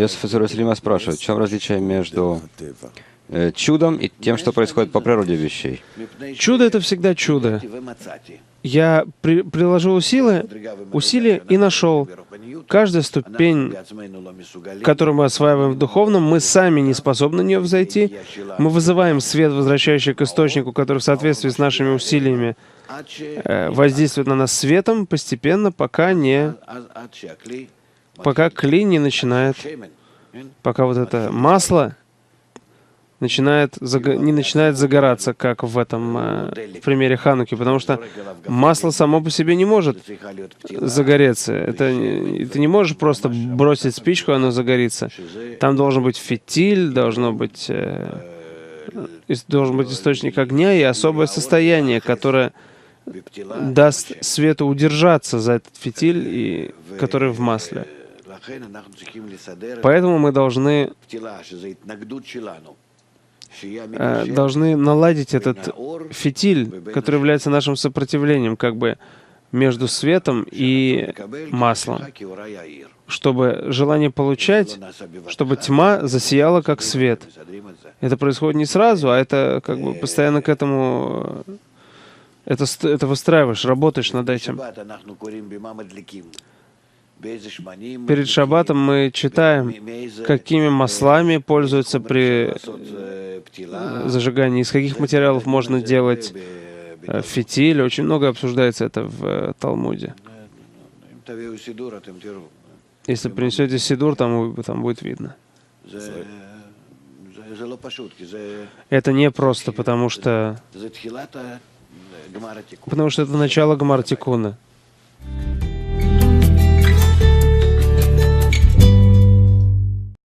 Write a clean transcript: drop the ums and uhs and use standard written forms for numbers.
Иосиф из Иерусалима спрашивает, в чем различие между чудом и тем, что происходит по природе вещей? Чудо — это всегда чудо. Я приложил усилия и нашел. Каждая ступень, которую мы осваиваем в духовном, мы сами не способны на нее взойти. Мы вызываем свет, возвращающий к источнику, который в соответствии с нашими усилиями воздействует на нас светом постепенно, пока клей не начинает, пока вот это масло не начинает загораться, как в этом в примере Хануки, потому что масло само по себе не может загореться. Ты не можешь просто бросить спичку, оно загорится. Там должен быть фитиль, должен быть источник огня и особое состояние, которое даст свету удержаться за этот фитиль, который в масле. Поэтому мы должны наладить этот фитиль, который является нашим сопротивлением, как бы между светом и маслом, чтобы желание получать, чтобы тьма засияла как свет. Это происходит не сразу, а это как бы постоянно к этому это выстраиваешь, работаешь над этим. Перед шаббатом мы читаем, какими маслами пользуются при зажигании, из каких материалов можно делать фитиль. Очень много обсуждается это в Талмуде. Если принесете сидур, там будет видно. Это не просто, потому что это начало Гмар Тикуна.